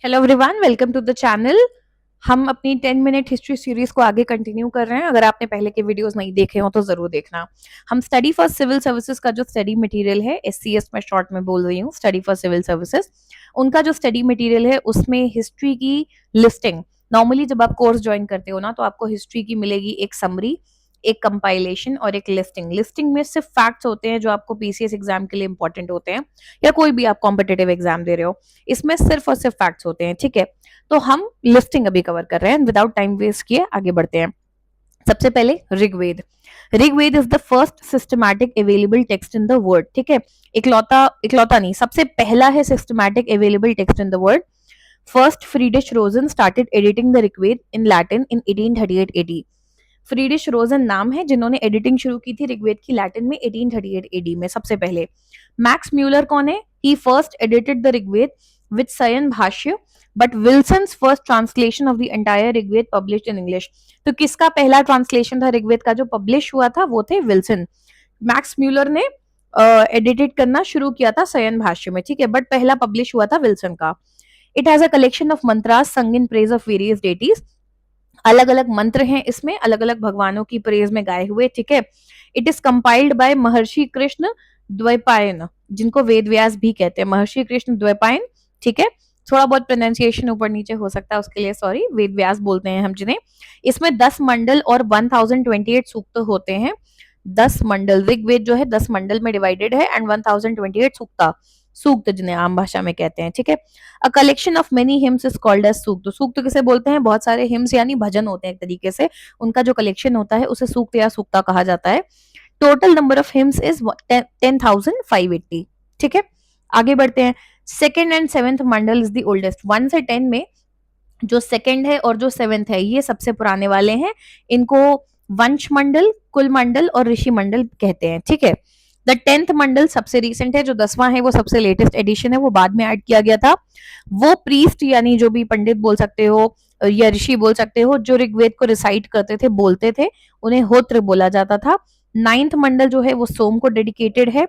Hello everyone, welcome to the channel. हम अपनी 10 minute history series को आगे कंटिन्यू कर रहे हैं। अगर आपने पहले के वीडियोस नहीं देखे हो तो जरूर देखना। हम स्टडी फॉर सिविल सर्विसेज का जो स्टडी मटेरियल है, एससीएस में शॉर्ट में बोल रही हूँ, स्टडी फॉर सिविल सर्विसेज, उनका जो स्टडी मटेरियल है उसमें हिस्ट्री की लिस्टिंग। नॉर्मली जब आप कोर्स ज्वाइन करते हो ना तो आपको हिस्ट्री की मिलेगी एक समरी, एक कंपाइलेशन और एक लिस्टिंग। लिस्टिंग में सिर्फ फैक्ट्स होते हैं जो आपको पीसीएस एग्जाम के लिए इंपॉर्टेंट होते हैं, या कोई भी आप कॉम्पिटेटिव एग्जाम दे रहे हो, इसमें सिर्फ और सिर्फ फैक्ट्स होते हैं। ठीक है, तो हम लिस्टिंग अभी कवर कर रहे हैं। विदाउट टाइम वेस्ट किए आगे बढ़ते हैं। सबसे पहले Rigveda. Rigveda is the first systematic available text in the world. ठीक है, इकलौता इकलौता नहीं, सबसे पहला है systematic available text in the world. First Friedrich Rosen started editing the Rigveda in Latin in 1838 AD. Friedrich Rosen नाम है जिन्होंने एडिटिंग शुरू की थी ऋग्वेद की लैटिन में 1838 एडी में सबसे पहले। मैक्स म्यूलर कौन है? He first edited the Rigveda with Sayana bhashya, but Wilson's first translation of the entire Rigveda published in English. तो किसका पहला ट्रांसलेशन था ऋग्वेद का जो पब्लिश हुआ था? वो थे विल्सन। मैक्स म्यूलर ने एडिटेड करना शुरू किया था सयन भाष्य में, ठीक है, बट पहला पब्लिश हुआ था विल्सन का। It has a collection of mantras sung in praise of various deities. अलग अलग मंत्र हैं इसमें, अलग अलग भगवानों की प्रेज में गाए हुए। ठीक है, इट इज कंपाइल्ड बाय महर्षि कृष्ण द्वैपायन, जिनको वेद व्यास भी कहते हैं, महर्षि कृष्ण द्वैपायन। ठीक है, थोड़ा बहुत प्रोनाउंसिएशन ऊपर नीचे हो सकता है, उसके लिए सॉरी, वेद व्यास बोलते हैं हम जिन्हें। इसमें 10 मंडल और 1028 सूक्त होते हैं। 10 मंडल, ऋग्वेद जो है 10 मंडल में डिवाइडेड है, एंड 1028 सूक्ता, सूक्त जिन्हें आम भाषा में कहते हैं। ठीक है, a collection of many hymns is called as sukta. सूक्त किसे बोलते हैं? बहुत सारे हिम्स यानी भजन होते हैं एक तरीके से, उनका जो कलेक्शन होता है उसे सूक्त या सूक्ता कहा जाता है। Total number of hymns is 10,580। ठीक है, आगे बढ़ते हैं। Second and seventh Mandal is the oldest. 1 से 10 में जो सेकेंड है और जो सेवेंथ है ये सबसे पुराने वाले हैं। इनको वंश मंडल, कुल मंडल और ऋषि मंडल कहते हैं। ठीक है, द 10th मंडल सबसे रिसेंट है, जो 10वां है वो सबसे लेटेस्ट एडिशन है, वो बाद में ऐड किया गया था। वो प्रीस्ट यानी जो भी पंडित बोल सकते हो या ऋषि बोल सकते हो, जो ऋग्वेद को रिसाइट करते थे, बोलते थे, उन्हें होत्र बोला जाता था। 9th मंडल जो है वो सोम को डेडिकेटेड है।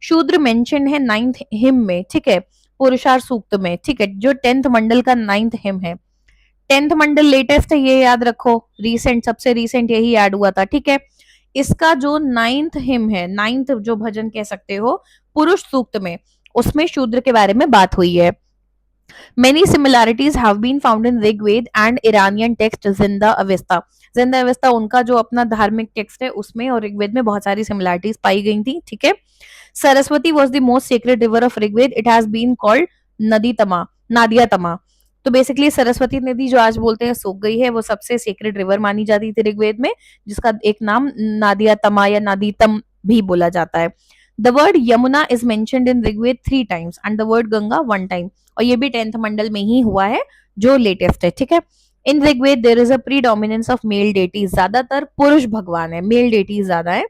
शूद्र मेंशन है 9th हिम में, ठीक है, पुरुषार सूक्त में। ठीक है, जो 10th मंडल का 9th हिम है। 10th मंडल लेटेस्ट है, ये याद रखो, रिसेंट, सबसे रिसेंट यही ऐड हुआ था। ठीक है, इसका जो 9th हिम है, 9th जो भजन कह सकते हो, पुरुष सूक्त में, उसमें शूद्र के बारे में बात हुई है। Many similarities have been found in Rigved and Iranian text Zinda Avesta. जिंदा अवस्था उनका जो अपना धार्मिक टेक्स्ट है उसमें और ऋग्वेद में बहुत सारी सिमिलरिटीज पाई गई थी। ठीक है, Saraswati was the most secret river of Rigveda. It has been called नदी तमा, नादिया तमा। तो बेसिकली सरस्वती नदी जो आज बोलते हैं सूख गई है, वो सबसे सीक्रेट रिवर मानी जाती थी ऋग्वेद में, जिसका एक नाम नादिया तमा या नादीतम भी बोला जाता है। The word Yamuna is mentioned in Rigveda 3 times and the word Ganga 1 time, और ये भी 10th मंडल में ही हुआ है जो लेटेस्ट है। ठीक है, in Rigveda there is a predominance of male deities, ज्यादातर पुरुष भगवान है, मेल डेटीज ज्यादा है।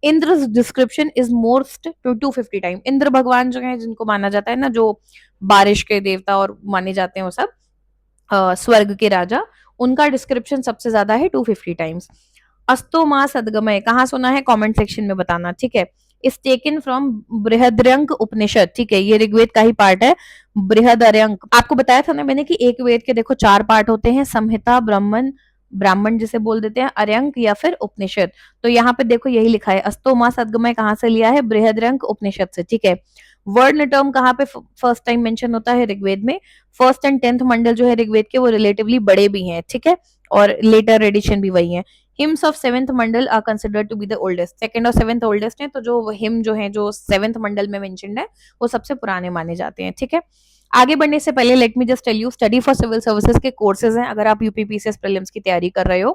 Indra description is most to 250 time. Indra भगवान जो है, जिनको माना जाता है ना, जो बारिश के देवता और माने जाते हैं वो सब, स्वर्ग के राजा, उनका डिस्क्रिप्शन सबसे ज्यादा है 250 टाइम्स। अस्तो मा सदगमय कहाँ सुना है? कमेंट सेक्शन में बताना। ठीक है, इज टेकन फ्रॉम बृहद्रंक उपनिषद। ठीक है, ये ऋग्वेद का ही पार्ट है, बृहदरंक। आपको बताया था ना मैंने कि एक वेद के देखो 4 पार्ट होते हैं, संहिता, ब्राह्मण, ब्राह्मण जिसे बोल देते हैं, अर्यंक या फिर उपनिषद। तो यहाँ पे देखो यही लिखा है, अस्तो मा सदगमय कहाँ से लिया है? बृहद्रंक उपनिषद से। ठीक है, वर्ण टर्म कहाँ पे फर्स्ट टाइम मेंशन होता है? ऋग्वेद में। फर्स्ट एंड 10th मंडल जो है ऋग्वेद के, वो रिलेटिवली बड़े भी हैं। ठीक है, और लेटर एडिशन भी वही है। Hymns of 7th mandal are considered to be the oldest. Second और 7th ओल्डेस्ट है, तो जो हिम जो है जो 7th मंडल में मेंशन्ड है, वो सबसे पुराने माने जाते हैं। ठीक है, आगे बढ़ने से पहले let me just tell you, study for civil services के कोर्सेज हैं अगर आप यूपीपीसीएस प्रीलिम्स की तैयारी कर रहे हो।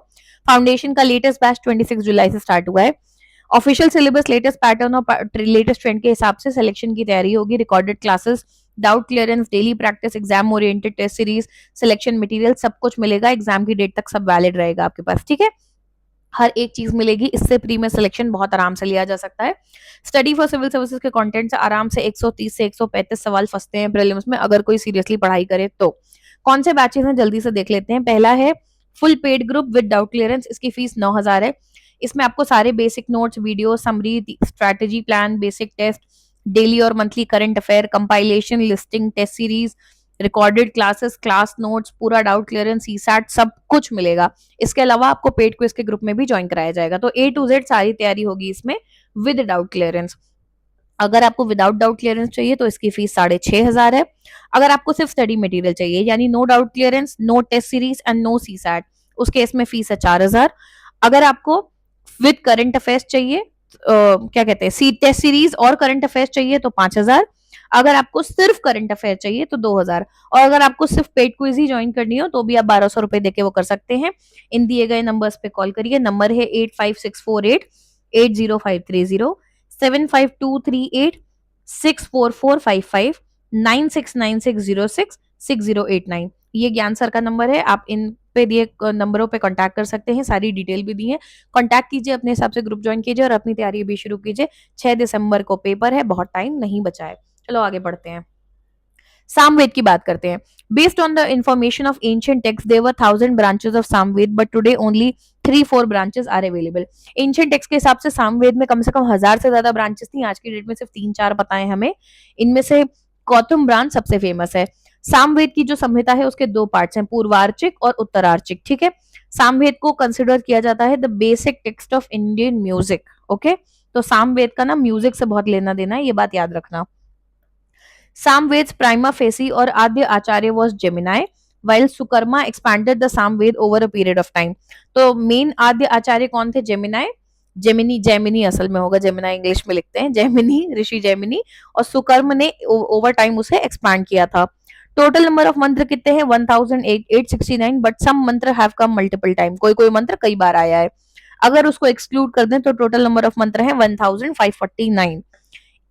फाउंडेशन का लेटेस्ट बैच 26 जुलाई से स्टार्ट हुआ है। ऑफिशियल सिलेबस लेटेस्ट पैटर्न और लेटेस्ट ट्रेंड के हिसाब से सिलेक्शन की तैयारी होगी। Recorded classes, doubt clearance, daily practice, exam oriented test series, selection material, सब कुछ मिलेगा। एग्जाम की डेट तक सब वैलिड रहेगा आपके पास। ठीक है, हर एक चीज मिलेगी, इससे प्री में सिलेक्शन बहुत आराम से लिया जा सकता है। स्टडी फॉर सिविल सर्विसेज के कंटेंट से आराम से 130 से 135 सवाल फंसते हैं प्रीलिम्स में, अगर कोई सीरियसली पढ़ाई करे तो। कौन से बैचेस हैं जल्दी से देख लेते हैं। पहला है full paid group with doubt clearance, इसकी फीस 9,000 है। इसमें आपको सारे basic notes, video, summary, strategy plan, basic test, daily और monthly current affair, compilation, listing, test series, recorded classes, class notes, पूरा डाउट क्लियरेंस, सीसैट सब कुछ मिलेगा। इसके अलावा आपको पेड क्विज के ग्रुप में भी ज्वाइन कराया जाएगा। तो A to Z सारी तैयारी होगी इसमें विद डाउट क्लियरेंस। अगर आपको विदाउट डाउट क्लियरेंस चाहिए तो इसकी फीस 6,500 है। अगर आपको सिर्फ स्टडी मटेरियल चाहिए यानी no doubt clearance, no test series and no CSAT, उस केस में फीस है 4,000। अगर आपको विद करंट अफेयर्स चाहिए, क्या कहते हैं, सी टेस्ट सीरीज और करंट अफेयर्स चाहिए तो 5,000। अगर आपको सिर्फ करंट अफेयर चाहिए तो 2,000। और अगर आपको सिर्फ पेड क्विज ही ज्वाइन करनी हो तो भी आप 1,200 रुपए देके वो कर सकते हैं। इन दिए गए नंबर्स पे कॉल करिए। नंबर है 8564880530, 7523864455, 9696066089। ये ज्ञान सर का नंबर है। आप इन पे दिए नंबरों पे कांटेक्ट कर सकते हैं। सारी डिटेल भी दी है। कांटेक्ट कीजिए, अपने हिसाब से ग्रुप ज्वाइन कीजिए और अपनी तैयारी भी शुरू कीजिए। 6 दिसंबर को पेपर है, बहुत टाइम नहीं बचा है। चलो आगे बढ़ते हैं, सामवेद की बात करते हैं। Based on the information of ancient text there were 1000 branches of Samaveda, but today only 3-4 branches are available. Ancient text के हिसाब से सामवेद में कम से कम 1000 से ज्यादा ब्रांचेस थी, आज की डेट में सिर्फ 3-4 पता है हमें। इनमें से गौतम ब्रांच सबसे फेमस है। सामवेद की जो संहिता है उसके 2 पार्ट्स हैं, पूर्वार्चिक और उत्तरार्चिक। ठीक है, सामवेद को कंसिडर किया जाता है the basic text of Indian music. Okay, तो सामवेद का ना म्यूजिक से बहुत लेना देना है, ये बात याद रखना। Samved's prima facie or Adya Acharya was Gemini, while Sukarma expanded the Samved over a period of time. तो मेन आद्य आचार्य कौन थे? जेमिनाई, जेमिनी असल में होगा, जेमिनाई इंग्लिश में लिखते हैं, जेमिनी, ऋषि जेमिनी। और सुकर्म ने ओवर टाइम उसे एक्सपैंड किया था। टोटल नंबर ऑफ मंत्र कितने हैं? 1869, बट सम मंत्र हैव कम मल्टीपल टाइम, कोई कोई मंत्र कई बार आया है। अगर उसको एक्सक्लूड कर दें तो टोटल नंबर ऑफ मंत्र है 1549।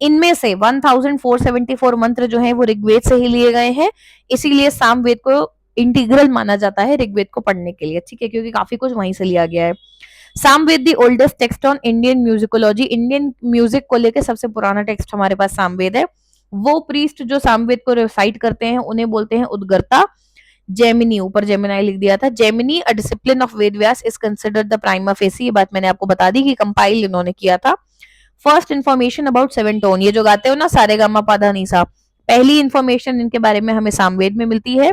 इनमें से 1474 मंत्र जो हैं वो ऋग्वेद से ही लिए गए हैं, इसीलिए सामवेद को इंटीग्रल माना जाता है ऋग्वेद को पढ़ने के लिए। ठीक है, क्योंकि काफी कुछ वहीं से लिया गया है। Samaveda the oldest text on Indian musicology, Indian music को लेकर सबसे पुराना टेक्स्ट हमारे पास सामवेद है। वो प्रीस्ट जो सामवेद को रिसाइट करते हैं उन्हें बोलते हैं उद्गर्ता। जेमिनी, ऊपर जेमिनाई लिख दिया था। Jaimini a discipline of Veda Vyasa is considered the prima facie, ये बात मैंने आपको बता दी कि कंपाइल इन्होंने किया था। First information about seven tone, ये जो गाते हो ना सारे गामा पाधा नीसा, पहली इंफॉर्मेशन इनके बारे में हमें सामवेद में मिलती है।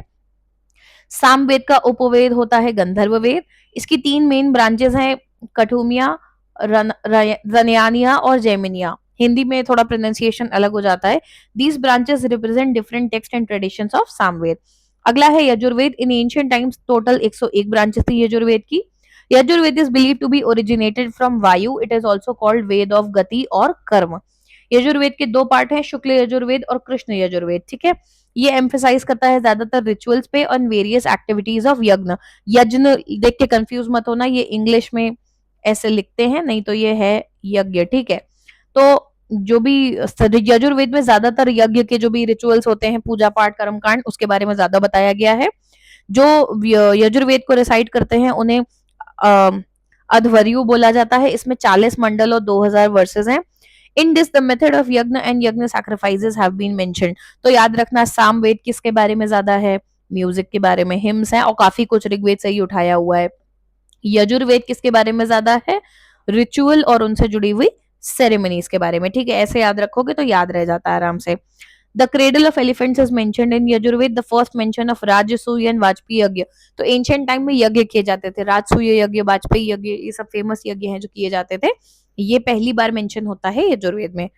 सामवेद का उपवेद होता है गंधर्व वेद। इसकी 3 मेन ब्रांचेस हैं, कठुमिया, रनयानिया और जैमिनिया। हिंदी में थोड़ा प्रोनाउंसिएशन अलग हो जाता है। These branches represent different text and traditions of Samaveda. अगला है यजुर्वेद। इन एंशिएंट टाइम्स टोटल 101 ब्रांचेस थी यजुर्वेद की। Yajurveda is believed to be originated from वायु. It is also called Veda of gati और कर्म। यजुर्वेद के 2 पार्ट हैं, शुक्ल यजुर्वेद और कृष्ण यजुर्वेद। ठीक है, ये एम्फेसाइज करता है ज्यादातर रिचुअल्स पे और वेरियस एक्टिविटीज ऑफ यज्ञ। यज्ञ देख के कंफ्यूज मत होना, ये इंग्लिश में ऐसे लिखते हैं, नहीं तो ये है यज्ञ। ठीक है, तो जो भी यजुर्वेद में ज्यादातर यज्ञ के जो भी रिचुअल्स होते हैं, पूजा पाठ कर्म कांड, उसके बारे में ज्यादा बताया गया है। जो यजुर्वेद को रिसाइट करते हैं उन्हें अध्वर्यु बोला जाता है। इसमें 40 मंडल और 2000 वर्सेस हैं। In this the method of यज्ञ एंड यज्ञ सैक्रिफाइसेस हैव बीन मेंशन्ड। तो याद रखना, सामवेद किसके बारे में ज्यादा है? म्यूजिक के बारे में, हिम्स है और काफी कुछ ऋग्वेद से ही उठाया हुआ है। यजुर्वेद किसके बारे में ज्यादा है? रिचुअल और उनसे जुड़ी हुई सेरेमनीज के बारे में। ठीक है, ऐसे याद रखोगे तो याद रह जाता है आराम से। The cradle of elephants is mentioned in Yajurveda, the first mention of Rajasuya and Vajpayee यज्ञ। तो एंशिएंट टाइम में यज्ञ किए जाते थे, राजसूय यज्ञ, वाजपेयी यज्ञ, ये सब फेमस यज्ञ हैं जो किए जाते थे। ये पहली बार मेंशन होता है यजुर्वेद में।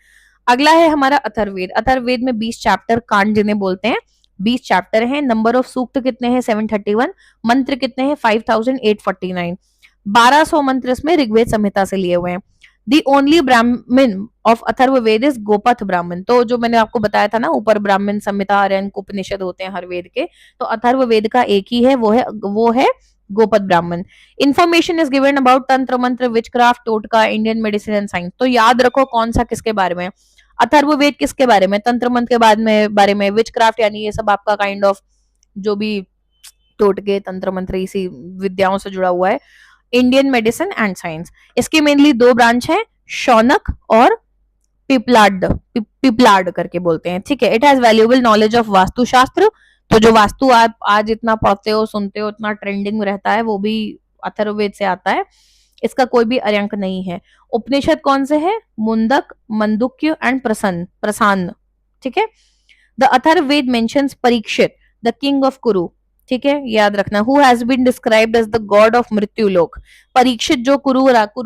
अगला है हमारा अथर्ववेद। अथर्ववेद में 20 चैप्टर, कांड जिन्हें बोलते हैं, 20 चैप्टर हैं। नंबर ऑफ सूक्त कितने हैं? 731। मंत्र कितने हैं? 5849। 1200 मंत्र इसमें ऋग्वेद संहिता से लिए हुए हैं। दी ओनली ब्राह्मण ऑफ अथर्ववेद इज गोपथ ब्राह्मण। तो जो मैंने आपको बताया था ना ऊपर, ब्राह्मण संहिता, आर्यन, उपनिषद होते हैं हर वेद के, तो अथर्ववेद का एक ही है, वो है गोपथ ब्राह्मण। इन्फॉर्मेशन इज गिवन अबाउट तंत्र मंत्र, विचक्राफ्ट, टोटका, इंडियन मेडिसिन एंड साइंस। तो याद रखो कौन सा किसके बारे में? अथर्ववेद किसके बारे में? तंत्र मंत्र के बारे में। विचक्राफ्ट यानी ये सब आपका काइंड ऑफ जो भी टोटके, तंत्र मंत्र, इसी विद्याओं से जुड़ा हुआ है। इंडियन मेडिसिन एंड साइंस, इसके मेनली 2 ब्रांच हैं, शौनक और पिपलाड करके बोलते हैं। ठीक है, it has valuable knowledge of Vastushastra. तो जो वास्तु आप आज इतना पढ़ते हो, सुनते हो, इतना ट्रेंडिंग में रहता है, वो भी अथर्ववेद से आता है। इसका कोई भी अर्यंक नहीं है। उपनिषद कौन से है? मुंडक, मंदुक्य एंड प्रसन्न। ठीक है, the Atharvaveda mentions Parikshit, the king of Kuru, ठीक है, याद रखना। Who has been described as the god of mrityu lok. Parikshit जो कुरु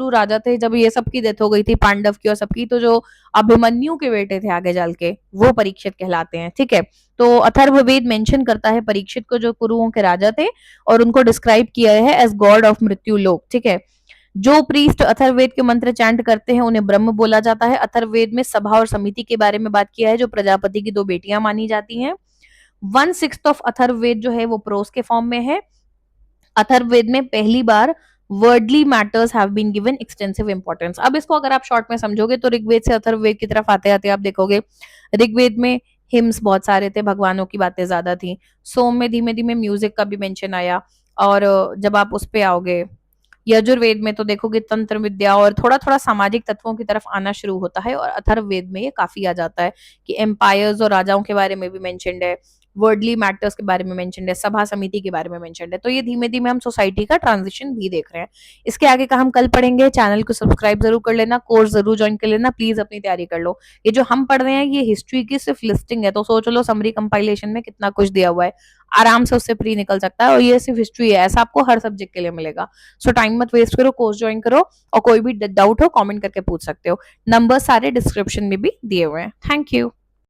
राजा थे, जब ये सबकी डेथ हो गई थी, पांडव की और सबकी, तो जो अभिमन्यु के बेटे थे आगे चल के, वो परीक्षित कहलाते हैं, ठीक है। तो अथर्ववेद मेंशन करता है परीक्षित को, जो कुरुओं के राजा थे, और उनको डिस्क्राइब किया है एज गॉड ऑफ मृत्यु लोक, ठीक है। जो प्रीस्ट अथर्ववेद के मंत्र चैंट करते हैं उन्हें ब्रह्म बोला जाता है। अथर्ववेद में सभा और समिति के बारे में बात किया है, जो प्रजापति की दो बेटियां मानी जाती हैं। 1/6 ऑफ अथर्ववेद जो है वो प्रोस के फॉर्म में है। अथर्ववेद में पहली बार worldly matters have been given extensive importance. अब इसको अगर आप शॉर्ट में समझोगे तो ऋग्वेद से अथर्ववेद की तरफ आते आते आप देखोगे ऋग्वेद में हिम्स बहुत सारे थे, भगवानों की बातें ज्यादा थी। सोम में धीमे धीमे म्यूजिक का भी मेंशन आया, और जब आप उस पे आओगे यजुर्वेद में तो देखोगे तंत्र विद्या और थोड़ा थोड़ा सामाजिक तत्वों की तरफ आना शुरू होता है। और अथर्ववेद में ये काफी आ जाता है कि एम्पायर्स और राजाओं के बारे में भी मेंशन्ड है, वर्डली मैटर्स के बारे में मेंशन्ड है, सभा समिति के बारे में मेंशन्ड है। तो ये धीमे धीमे हम सोसाइटी का ट्रांजिशन भी देख रहे हैं। इसके आगे का हम कल पढ़ेंगे। चैनल को सब्सक्राइब जरूर कर लेना, कोर्स जरूर ज्वाइन कर लेना, प्लीज अपनी तैयारी कर लो। ये जो हम पढ़ रहे हैं ये हिस्ट्री की सिर्फ लिस्टिंग है, तो सोच लो समरी कंपाइलेशन में कितना कुछ दिया हुआ है, आराम से उससे प्री निकल सकता है। और ये सिर्फ हिस्ट्री है, ऐसा आपको हर सब्जेक्ट के लिए मिलेगा। सो टाइम मत वेस्ट करो, कोर्स ज्वाइन करो, और कोई भी डाउट हो कमेंट करके पूछ सकते हो। नंबर सारे डिस्क्रिप्शन में भी दिए हुए हैं। Thank you.